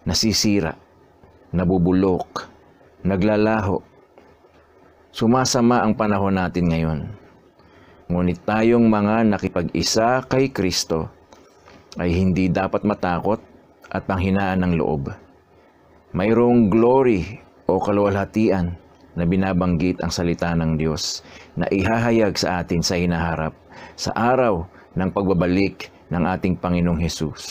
nasisira, nabubulok, naglalaho. Sumasama ang panahon natin ngayon. Ngunit tayong mga nakipag-isa kay Kristo ay hindi dapat matakot at panghinaan ng loob. Mayroong glory o kaluwalhatian na binabanggit ang salita ng Diyos na ihahayag sa atin sa hinaharap sa araw ng pagbabalik ng ating Panginoong Hesus.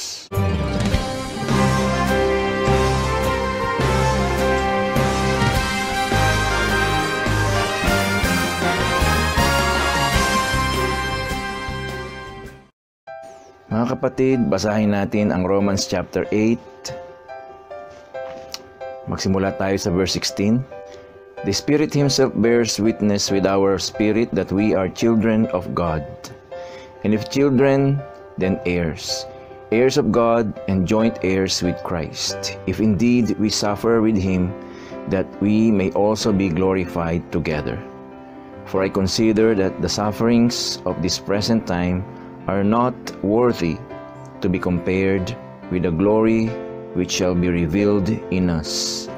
Mga kapatid, basahin natin ang Romans chapter 8. Magsimula tayo sa verse 16. The Spirit Himself bears witness with our spirit that we are children of God. And if children, then heirs, heirs of God and joint heirs with Christ, if indeed we suffer with Him, that we may also be glorified together. For I consider that the sufferings of this present time are not worthy to be compared with the glory which shall be revealed in us.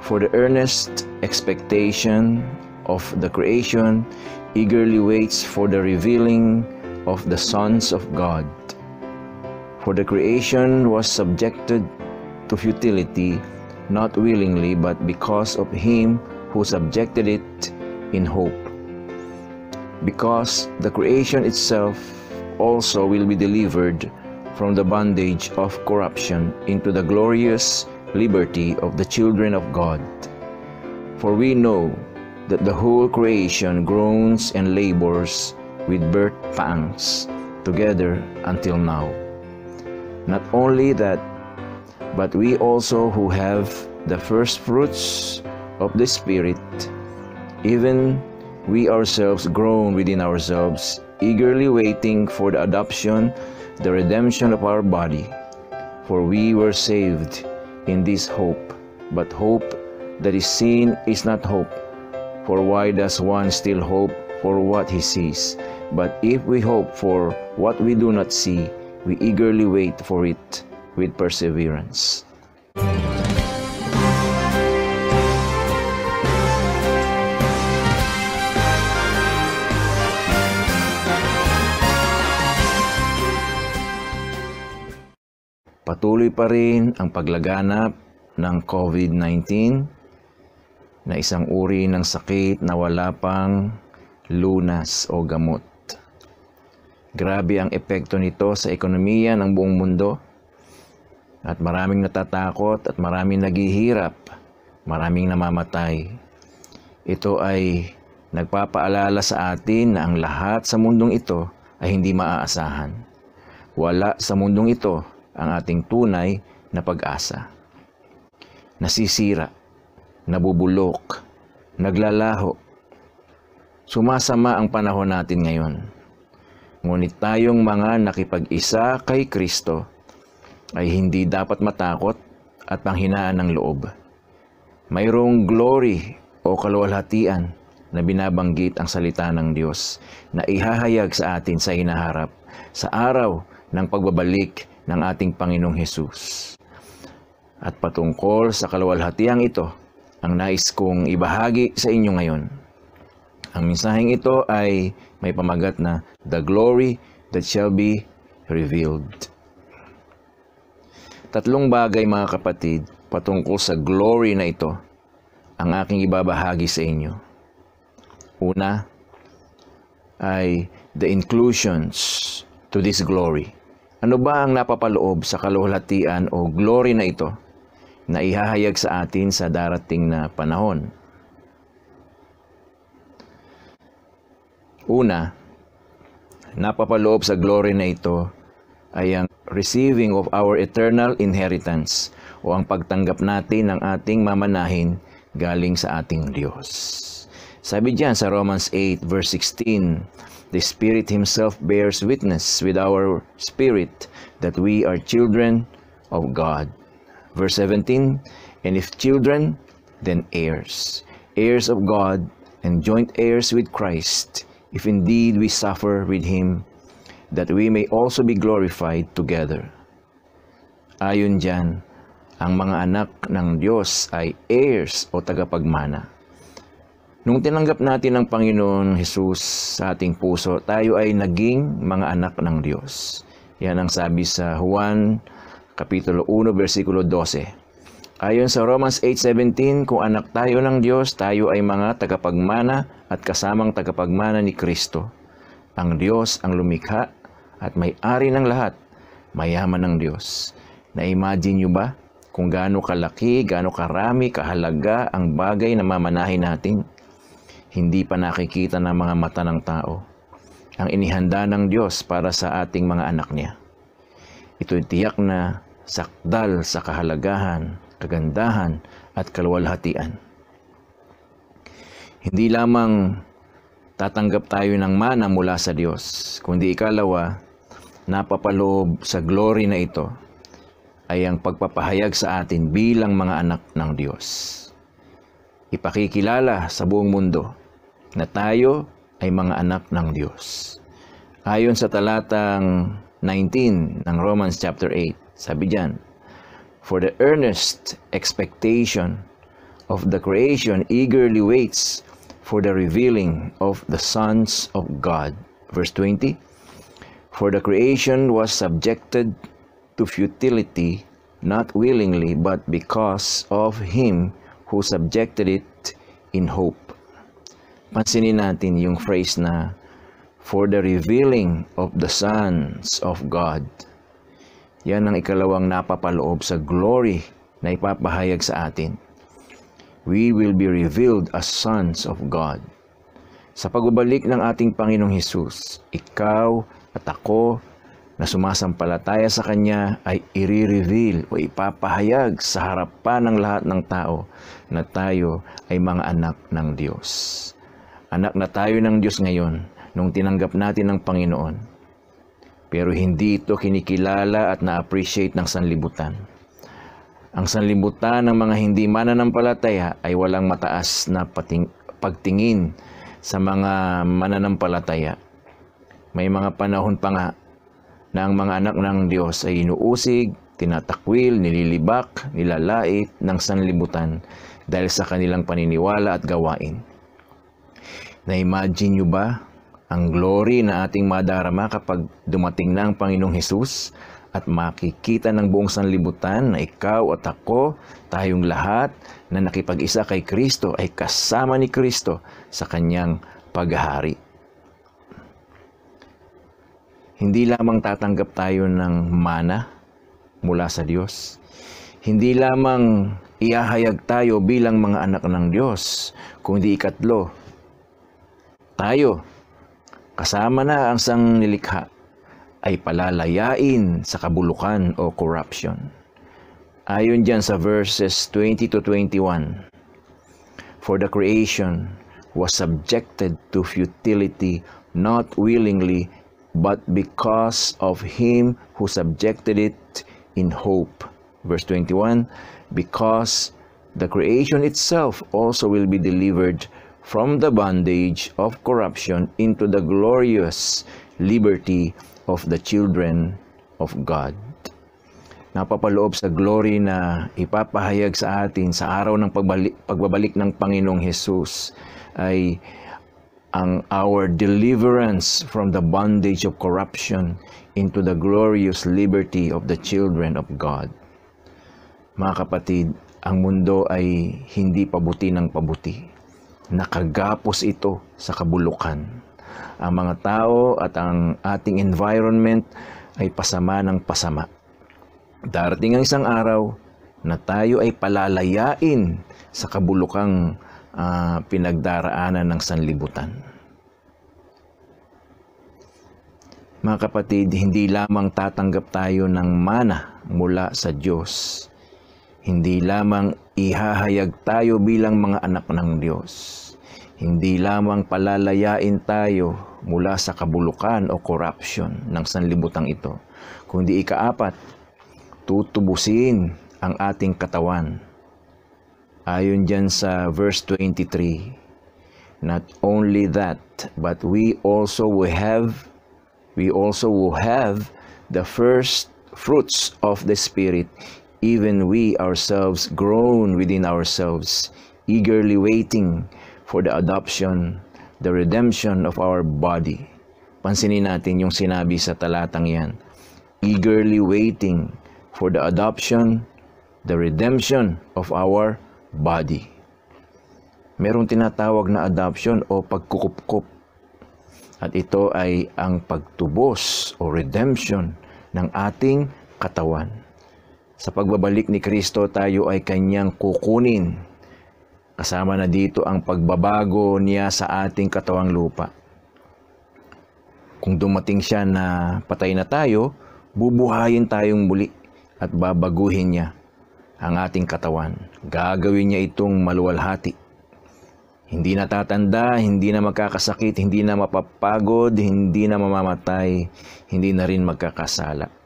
For the earnest expectation of the creation eagerly waits for the revealing of the sons of God. For the creation was subjected to futility, not willingly, but because of Him who subjected it in hope. Because the creation itself also will be delivered from the bondage of corruption into the glorious liberty of the children of God. For we know that the whole creation groans and labors with birth pangs together until now. Not only that, but we also who have the first fruits of the Spirit, even we ourselves groan within ourselves, eagerly waiting for the adoption, the redemption of our body. For we were saved in this hope, but hope that is seen is not hope. For why does one still hope for what he sees? But if we hope for what we do not see, we eagerly wait for it with perseverance. Patuloy pa rin ang paglaganap ng COVID-19 na isang uri ng sakit na wala pang lunas o gamot. Grabe ang epekto nito sa ekonomiya ng buong mundo at maraming natatakot at maraming naghihirap, maraming namamatay. Ito ay nagpapaalala sa atin na ang lahat sa mundong ito ay hindi maaasahan. Wala sa mundong ito ang ating tunay na pag-asa. Nasisira, nabubulok, naglalaho. Sumasama ang panahon natin ngayon. Ngunit tayong mga nakipag-isa kay Kristo ay hindi dapat matakot at panghinaan ng loob. Mayroong glory o kaluwalhatian na binabanggit ang salita ng Diyos na ihahayag sa atin sa hinaharap sa araw ng pagbabalik ng ating Panginoong Hesus. At patungkol sa kaluwalhatiang ito, ang nais kong ibahagi sa inyo ngayon. Ang mensaheng ito ay may pamagat na the glory that shall be revealed. Tatlong bagay mga kapatid patungkol sa glory na ito ang aking ibabahagi sa inyo. Una ay the inclusions to this glory. Ano ba ang napapaloob sa kaluwalhatian o glory na ito na ihahayag sa atin sa darating na panahon? Una, napapaloob sa glory na ito ay ang receiving of our eternal inheritance o ang pagtanggap natin ng ating mamanahin galing sa ating Diyos. Sabi diyan sa Romans 8 verse 16, the Spirit Himself bears witness with our spirit that we are children of God. Verse 17, and if children, then heirs, heirs of God and joint heirs with Christ, if indeed we suffer with Him, that we may also be glorified together. Ayon dyan, ang mga anak ng Diyos ay heirs o tagapagmana. Nung tinanggap natin ang Panginoon Hesus sa ating puso, tayo ay naging mga anak ng Diyos. Yan ang sabi sa Juan, Kapitulo 1, versikulo 12. Ayon sa Romans 8:17, kung anak tayo ng Diyos, tayo ay mga tagapagmana at kasamang tagapagmana ni Kristo. Ang Diyos ang lumikha at may-ari ng lahat, mayaman ng Diyos. Na-imagine nyo ba kung gaano kalaki, gaano karami, kahalaga ang bagay na mamanahin natin? Hindi pa nakikita ng mga mata ng tao ang inihanda ng Diyos para sa ating mga anak niya. Ito'y tiyak na sakdal sa kahalagahan, kagandahan at kaluwalhatian. Hindi lamang tatanggap tayo ng mana mula sa Diyos, kundi ikalawa, napapaloob sa glory na ito ay ang pagpapahayag sa atin bilang mga anak ng Diyos. Ipakikilala sa buong mundo na tayo ay mga anak ng Diyos. Ayon sa talatang 19 ng Romans chapter 8, sabi diyan, "For the earnest expectation of the creation eagerly waits for the revealing of the sons of God." Verse 20, "For the creation was subjected to futility, not willingly, but because of Him who subjected it in hope." Pansinin natin yung phrase na, "For the revealing of the sons of God." Yan ang ikalawang napapaloob sa glory na ipapahayag sa atin. We will be revealed as sons of God. Sa pagbabalik ng ating Panginoong Hesus, ikaw at ako na sumasampalataya sa Kanya ay i-reveal o ipapahayag sa harapan ng lahat ng tao na tayo ay mga anak ng Diyos. Anak na tayo ng Diyos ngayon nung tinanggap natin ang Panginoon. Pero hindi ito kinikilala at na-appreciate ng sanlibutan. Ang sanlibutan ng mga hindi mananampalataya ay walang mataas na pagtingin sa mga mananampalataya. May mga panahon pa nga na ang mga anak ng Diyos ay inuusig, tinatakwil, nililibak, nilalait ng sanlibutan dahil sa kanilang paniniwala at gawain. Na-imagine nyo ba ang glory na ating madarama kapag dumating na ang Panginoong Hesus at makikita ng buong sanlibutan na ikaw at ako, tayong lahat na nakipag-isa kay Kristo ay kasama ni Kristo sa Kanyang paghahari. Hindi lamang tatanggap tayo ng mana mula sa Diyos. Hindi lamang ihahayag tayo bilang mga anak ng Diyos, kundi ikatlo, tayo, kasama na ang sangnilikha, ay palalayain sa kabulukan o corruption. Ayon dyan sa verses 20 to 21, "For the creation was subjected to futility, not willingly, but because of Him who subjected it in hope." Verse 21, "Because the creation itself also will be delivered from the bondage of corruption into the glorious liberty of the children of God." Napapaloob sa glory na ipapahayag sa atin sa araw ng pagbabalik ng Panginoong Hesus ay ang our deliverance from the bondage of corruption into the glorious liberty of the children of God. Mga kapatid, ang mundo ay hindi pabuti ng pabuti. Nakagapos ito sa kabulukan. Ang mga tao at ang ating environment ay pasama ng pasama. Darating ang isang araw na tayo ay palalayain sa kabulukang pinagdaraanan ng sanlibutan. Mga kapatid, hindi lamang tatanggap tayo ng mana mula sa Diyos. Hindi lamang ihahayag tayo bilang mga anak ng Diyos. Hindi lamang palalayain tayo mula sa kabulukan o corruption ng sanlibutang ito, kundi ikaapat, tutubusin ang ating katawan. Ayon dyan sa verse 23, "Not only that, but we also will have the first fruits of the Spirit, even we ourselves groan within ourselves, eagerly waiting for the adoption, the redemption of our body. Pansinin natin yung sinabi sa talatang yan. Eagerly waiting for the adoption, the redemption of our body. Merong tinatawag na adoption o pagkukup-kup. At ito ay ang pagtubos o redemption ng ating katawan. Sa pagbabalik ni Kristo, tayo ay kanyang kukunin. Kasama na dito ang pagbabago niya sa ating katawang lupa. Kung dumating siya na patay na tayo, bubuhayin tayong muli at babaguhin niya ang ating katawan. Gagawin niya itong maluwalhati. Hindi na tatanda, hindi na magkakasakit, hindi na mapapagod, hindi na mamamatay, hindi na rin magkakasala.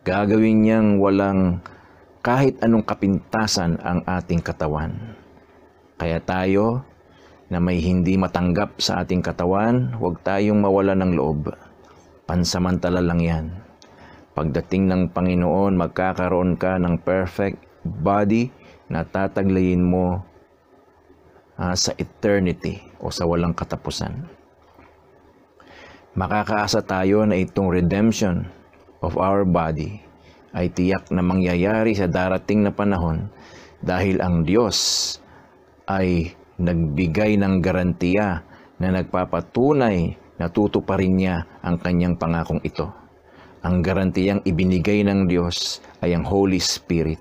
Gagawin niyang walang kahit anong kapintasan ang ating katawan. Kaya tayo na may hindi matanggap sa ating katawan, huwag tayong mawala ng loob. Pansamantala lang yan. Pagdating ng Panginoon, magkakaroon ka ng perfect body na tataglayin mo sa eternity o sa walang katapusan. Makakaasa tayo na itong redemption of our body ay tiyak na mangyayari sa darating na panahon dahil ang Diyos ay nagbigay ng garantiya na nagpapatunay na tutuparin niya ang kanyang pangakong ito. Ang garantiyang ibinigay ng Diyos ay ang Holy Spirit.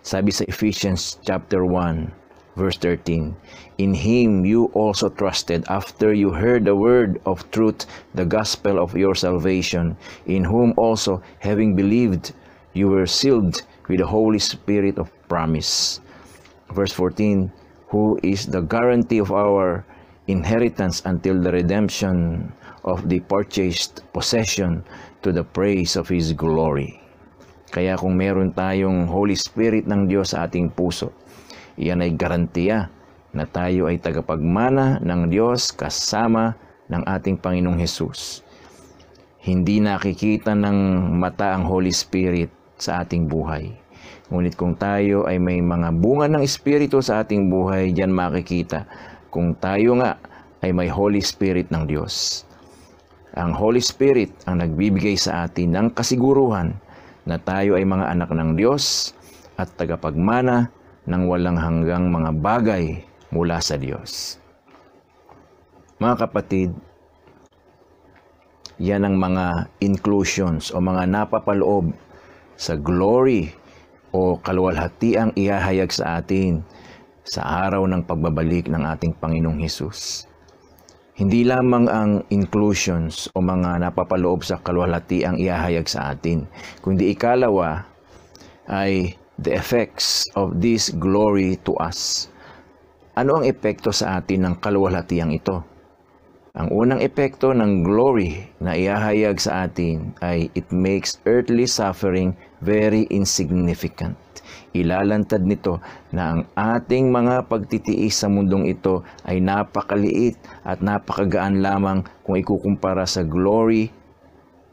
Sabi sa Ephesians chapter 1, Verse 13, in Him you also trusted after you heard the word of truth, the gospel of your salvation, in whom also, having believed, you were sealed with the Holy Spirit of promise. Verse 14, who is the guarantee of our inheritance until the redemption of the purchased possession to the praise of His glory. Kaya kung meron tayong Holy Spirit ng Diyos sa ating puso, iyan ay garantiya na tayo ay tagapagmana ng Diyos kasama ng ating Panginoong Hesus. Hindi nakikita ng mata ang Holy Spirit sa ating buhay. Ngunit kung tayo ay may mga bunga ng Espiritu sa ating buhay, diyan makikita kung tayo nga ay may Holy Spirit ng Diyos. Ang Holy Spirit ang nagbibigay sa atin ng kasiguruhan na tayo ay mga anak ng Diyos at tagapagmana ng walang hanggang mga bagay mula sa Diyos. Mga kapatid, yan ang mga inclusions o mga napapaloob sa glory o kaluwalhatiang ihahayag sa atin sa araw ng pagbabalik ng ating Panginoong Hesus. Hindi lamang ang inclusions o mga napapaloob sa kaluwalhatiang ihahayag sa atin, kundi ikalawa ay the effects of this glory to us. Ano ang epekto sa atin ng kaluwalhatiang ito? Ang unang epekto ng glory na ihahayag sa atin ay it makes earthly suffering very insignificant. Ilalantad nito na ang ating mga pagtitiis sa mundong ito ay napakaliit at napakagaan lamang kung ikukumpara sa glory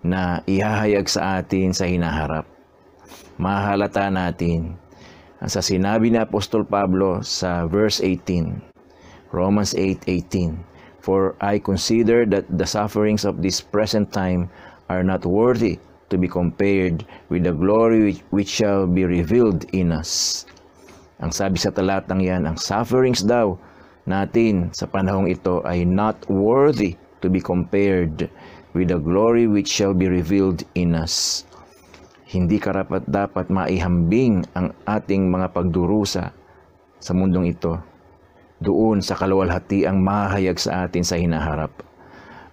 na ihahayag sa atin sa hinaharap. Mahalata natin sa sinabi ni Apostol Pablo sa verse 18, Romans 8:18, for I consider that the sufferings of this present time are not worthy to be compared with the glory which shall be revealed in us. Ang sabi sa talatang yan, ang sufferings daw natin sa panahong ito ay not worthy to be compared with the glory which shall be revealed in us. Hindi karapat-dapat maihambing ang ating mga pagdurusa sa mundong ito doon sa kaluwalhatiang mahahayag sa atin sa hinaharap.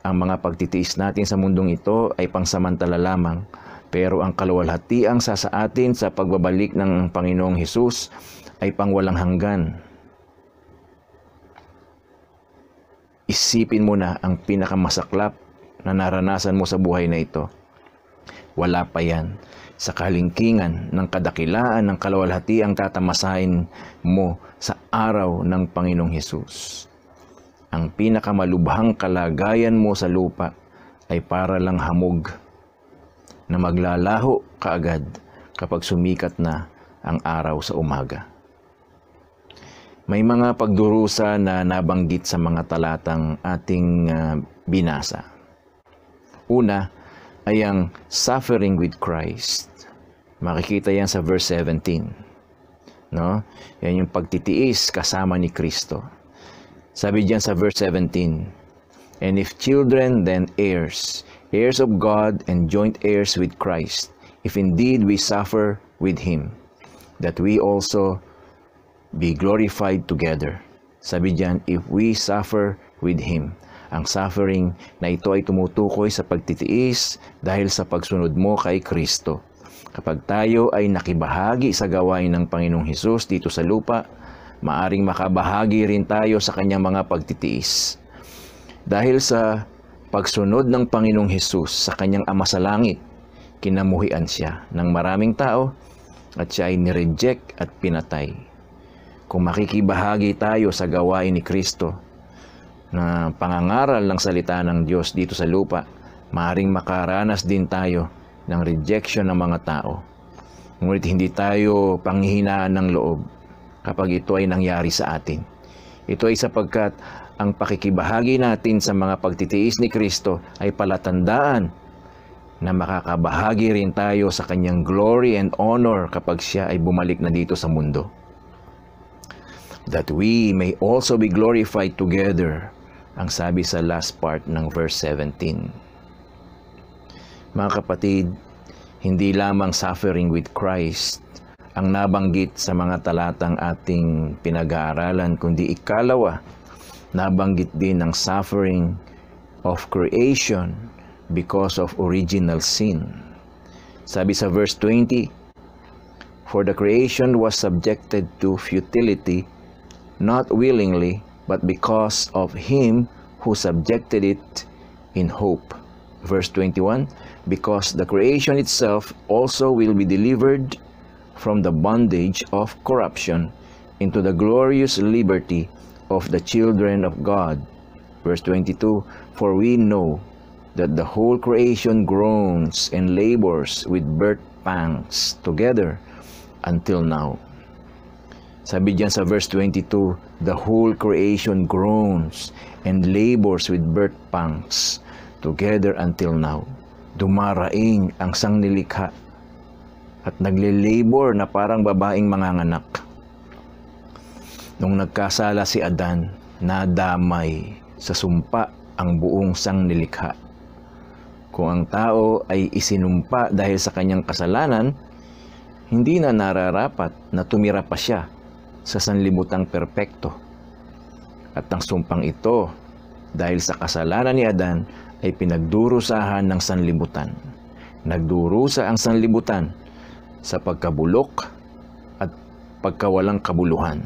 Ang mga pagtitiis natin sa mundong ito ay pangsamantala lamang, pero ang kaluwalhatiang sa atin sa pagbabalik ng Panginoong Hesus ay pangwalang hanggan. Isipin mo na ang pinakamasaklap na naranasan mo sa buhay na ito. Wala pa yan sa kalingkingan ng kadakilaan ng kaluwalhati ang tatamasahin mo sa araw ng Panginoong Hesus. Ang pinakamalubhang kalagayan mo sa lupa ay para lang hamog na maglalaho kaagad kapag sumikat na ang araw sa umaga. May mga pagdurusa na nabanggit sa mga talatang ating binasa. Una ay ang suffering with Christ. Makikita yan sa verse 17. No? Yan yung pagtitiis kasama ni Kristo. Sabi diyan sa verse 17, "And if children, then heirs, heirs of God and joint heirs with Christ, if indeed we suffer with Him, that we also be glorified together." Sabi diyan, if we suffer with Him. Ang suffering na ito ay tumutukoy sa pagtitiis dahil sa pagsunod mo kay Kristo. Kapag tayo ay nakibahagi sa gawain ng Panginoong Hesus dito sa lupa, maaring makabahagi rin tayo sa kanyang mga pagtitiis. Dahil sa pagsunod ng Panginoong Hesus sa kanyang Ama sa Langit, kinamuhian siya ng maraming tao at siya ay nireject at pinatay. Kung makikibahagi tayo sa gawain ni Kristo na pangangaral ng salita ng Diyos dito sa lupa, maaring makaranas din tayo ng rejection ng mga tao. Ngunit hindi tayo panghihinaan ng loob kapag ito ay nangyari sa atin. Ito ay sapagkat ang pakikibahagi natin sa mga pagtitiis ni Kristo ay palatandaan na makakabahagi rin tayo sa kanyang glory and honor kapag siya ay bumalik na dito sa mundo. That we may also be glorified together, ang sabi sa last part ng verse 17. Mga kapatid, hindi lamang suffering with Christ ang nabanggit sa mga talatang ating pinag-aaralan, kundi ikalawa, nabanggit din ang suffering of creation because of original sin. Sabi sa verse 20, "For the creation was subjected to futility, not willingly, but because of Him who subjected it in hope." Verse 21, "Because the creation itself also will be delivered from the bondage of corruption into the glorious liberty of the children of God." Verse 22, "For we know that the whole creation groans and labors with birth pangs together until now." Sabi diyan sa verse 22, the whole creation groans and labors with birth pangs together until now. Dumaraing ang sangnilikha at nagle-labor na parang babaeng manganganak. Nung nagkasala si Adan, nadamay sa sumpa ang buong sangnilikha. Kung ang tao ay isinumpa dahil sa kanyang kasalanan, hindi na nararapat na tumira pa siya sa sanlibutang perpekto. At ang sumpang ito, dahil sa kasalanan ni Adan, ay pinagdurusahan ng sanlibutan. Nagdurusa ang sanlibutan sa pagkabulok at pagkawalang kabuluhan.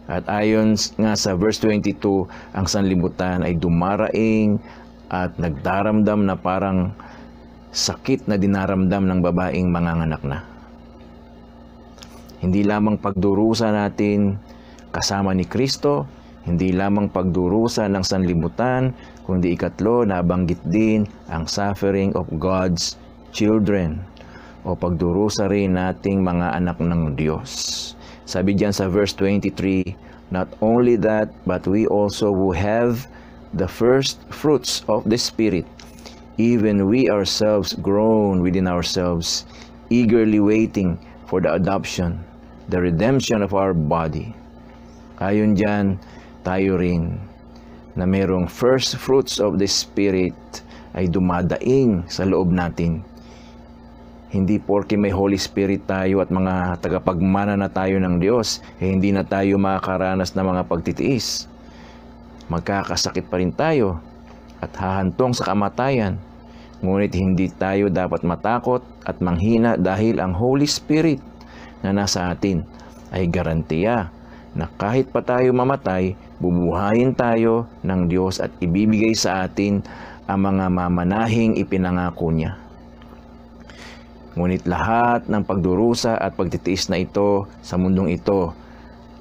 At ayon nga sa verse 22, ang sanlibutan ay dumaraing at nagdaramdam na parang sakit na dinaramdam ng babaeng manganganak na. Hindi lamang pagdurusa natin kasama ni Kristo, hindi lamang pagdurusa ng sanlibutan, kundi ikatlo, nabanggit din ang suffering of God's children o pagdurusa rin nating mga anak ng Diyos. Sabi diyan sa verse 23, "Not only that, but we also who have the first fruits of the Spirit, even we ourselves groan within ourselves, eagerly waiting for the adoption, the redemption of our body." Ayon diyan, tayo rin na mayroong first fruits of the Spirit ay dumadaing sa loob natin. Hindi porke may Holy Spirit tayo at mga tagapagmana na tayo ng Diyos, hindi na tayo makakaranas ng mga pagtitiis. Magkakasakit pa rin tayo at hahantong sa kamatayan. Ngunit hindi tayo dapat matakot at manghina dahil ang Holy Spirit na nasa atin ay garantiya na kahit pa tayo mamatay, bubuhayin tayo ng Diyos at ibibigay sa atin ang mga mamanahing ipinangako niya. Ngunit lahat ng pagdurusa at pagtitiis na ito sa mundong ito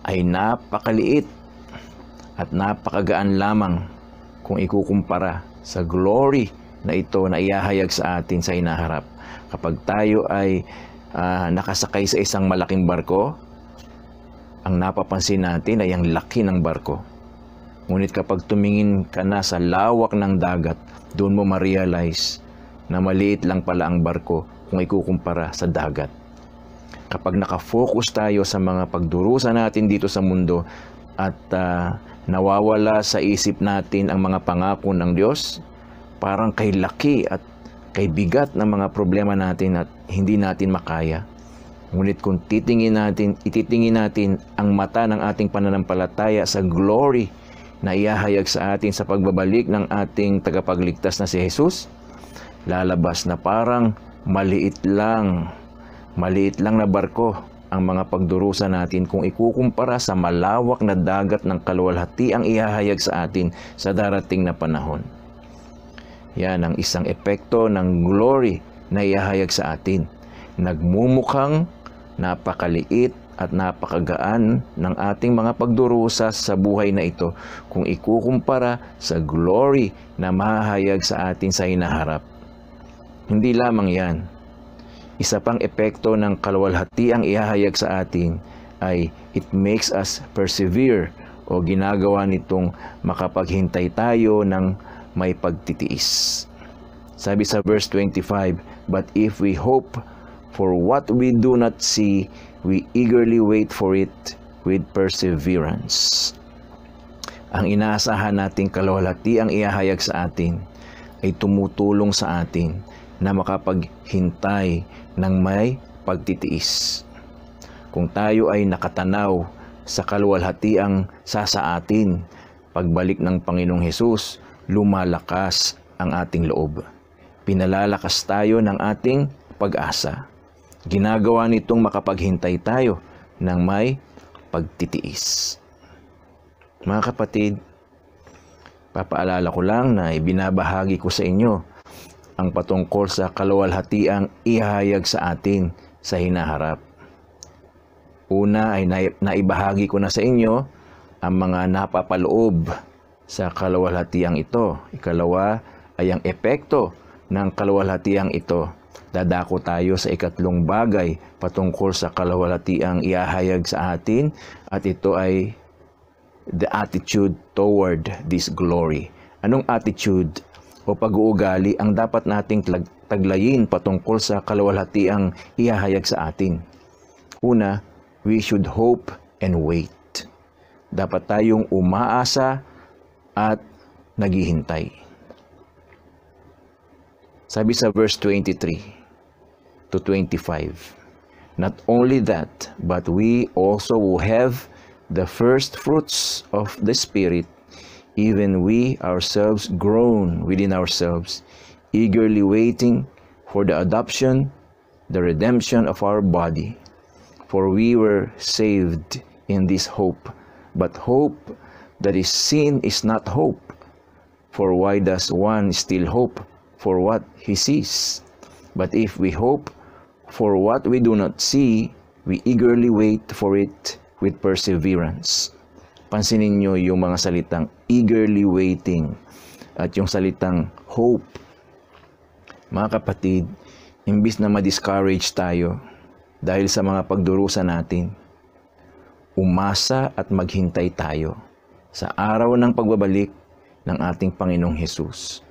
ay napakaliit at napakagaan lamang kung ikukumpara sa glory na ito na iahayag sa atin sa hinaharap kapag tayo ay nakasakay sa isang malaking barko, ang napapansin natin ay ang laki ng barko. Ngunit kapag tumingin ka na sa lawak ng dagat, doon mo ma-realize na maliit lang pala ang barko kung ikukumpara sa dagat. Kapag nakafocus tayo sa mga pagdurusa natin dito sa mundo at nawawala sa isip natin ang mga pangako ng Diyos, parang kay laki at kay bigat ng mga problema natin at hindi natin makaya. Ngunit kung ititingin natin ang mata ng ating pananampalataya sa glory na ihahayag sa atin sa pagbabalik ng ating tagapagligtas na si Jesus, lalabas na parang maliit lang na barko ang mga pagdurusa natin kung ikukumpara sa malawak na dagat ng kaluwalhati ang ihahayag sa atin sa darating na panahon. Yan ang isang epekto ng glory na ihahayag sa atin. Nagmumukhang napakaliit at napakagaan ng ating mga pagdurusa sa buhay na ito kung ikukumpara sa glory na mahahayag sa atin sa hinaharap. Hindi lamang yan. Isa pang epekto ng kaluwalhati ang ihahayag sa atin ay it makes us persevere o ginagawa nitong makapaghintay tayo ng may pagtitiis. Sabi sa verse 25, "But if we hope for what we do not see, we eagerly wait for it with perseverance." Ang inaasahan nating kaluwalhati ang ihahayag sa atin ay tumutulong sa atin na makapaghintay ng may pagtitiis. Kung tayo ay nakatanaw sa kaluwalhati ang sasaatin, pagbalik ng Panginoong Hesus, lumalakas ang ating loob. Pinalalakas tayo ng ating pag-asa. Ginagawa nitong makapaghintay tayo ng may pagtitiis. Mga kapatid, papaalala ko lang na ibinabahagi ko sa inyo ang patungkol sa kaluwalhatiang ihahayag sa atin sa hinaharap. Una ay naibahagi ko na sa inyo ang mga napapaloob sa kaluwalhatiang ito. Ikalawa ay ang epekto ng kaluwalhatiang ito. Dadako tayo sa ikatlong bagay patungkol sa kaluwalhatiang ihahayag sa atin at ito ay the attitude toward this glory. Anong attitude o pag-uugali ang dapat nating taglayin patungkol sa kaluwalhatiang ihahayag sa atin? Una, we should hope and wait. Dapat tayong umaasa at naghihintay. Sabi sa verse 23 to 25, "Not only that, but we also will have the first fruits of the Spirit, even we ourselves groan within ourselves, eagerly waiting for the adoption, the redemption of our body. For we were saved in this hope. But hope that is seen is not hope. For why does one still hope for what he sees? But if we hope for what we do not see, we eagerly wait for it with perseverance." Pansinin nyo yung mga salitang eagerly waiting at yung salitang hope. Mga kapatid, imbis na ma-discourage tayo dahil sa mga pagdurusa natin, umasa at maghintay tayo sa araw ng pagbabalik ng ating Panginoong Hesus,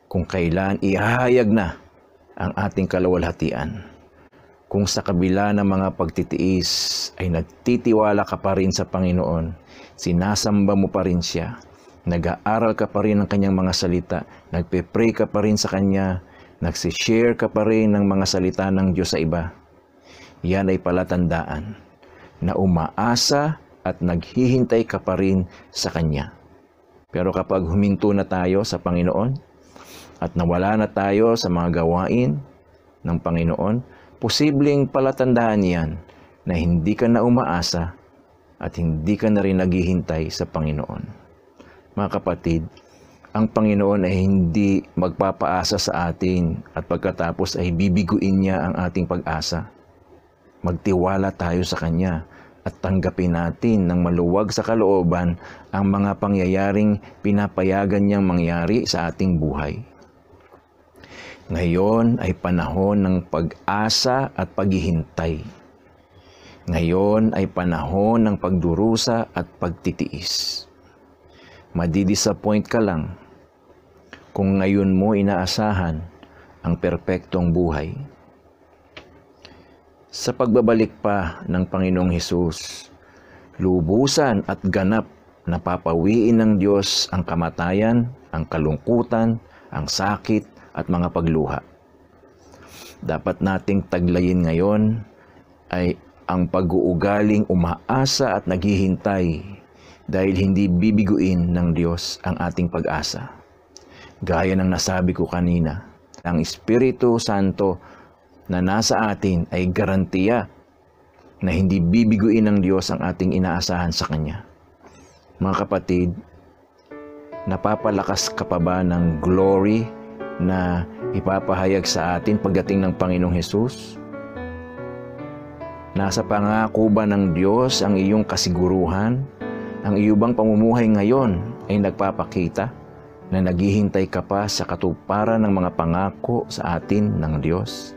kung kailan ihahayag na ang ating kaluwalhatian. Kung sa kabila ng mga pagtitiis ay nagtitiwala ka pa rin sa Panginoon, sinasamba mo pa rin siya, nag-aaral ka pa rin ng kanyang mga salita, nagpe-pray ka pa rin sa kanya, nagsishare ka pa rin ng mga salita ng Diyos sa iba, yan ay palatandaan na umaasa at naghihintay ka pa rin sa kanya. Pero kapag huminto na tayo sa Panginoon, at nawala na tayo sa mga gawain ng Panginoon, posibleng palatandaan yan na hindi ka na umaasa at hindi ka na rin naghihintay sa Panginoon. Mga kapatid, ang Panginoon ay hindi magpapaasa sa atin at pagkatapos ay bibiguin niya ang ating pag-asa. Magtiwala tayo sa Kanya at tanggapin natin ng maluwag sa kalooban ang mga pangyayaring pinapayagan niyang mangyari sa ating buhay. Ngayon ay panahon ng pag-asa at paghihintay. Ngayon ay panahon ng pagdurusa at pagtitiis. Madidisappoint ka lang kung ngayon mo inaasahan ang perpektong buhay. Sa pagbabalik pa ng Panginoong Hesus, lubusan at ganap na papawiin ng Diyos ang kamatayan, ang kalungkutan, ang sakit at mga pagluha. Dapat nating taglayin ngayon ay ang pag-uugaling umaasa at naghihintay dahil hindi bibiguin ng Diyos ang ating pag-asa. Gaya ng nasabi ko kanina, ang Espiritu Santo na nasa atin ay garantiya na hindi bibiguin ng Diyos ang ating inaasahan sa Kanya. Mga kapatid, napapalakas ka pa ba ng glory na ipapahayag sa atin pagdating ng Panginoong Hesus? Nasa pangako ba ng Diyos ang iyong kasiguruhan? Ang iyong bang pamumuhay ngayon ay nagpapakita na naghihintay ka pa sa katuparan ng mga pangako sa atin ng Diyos?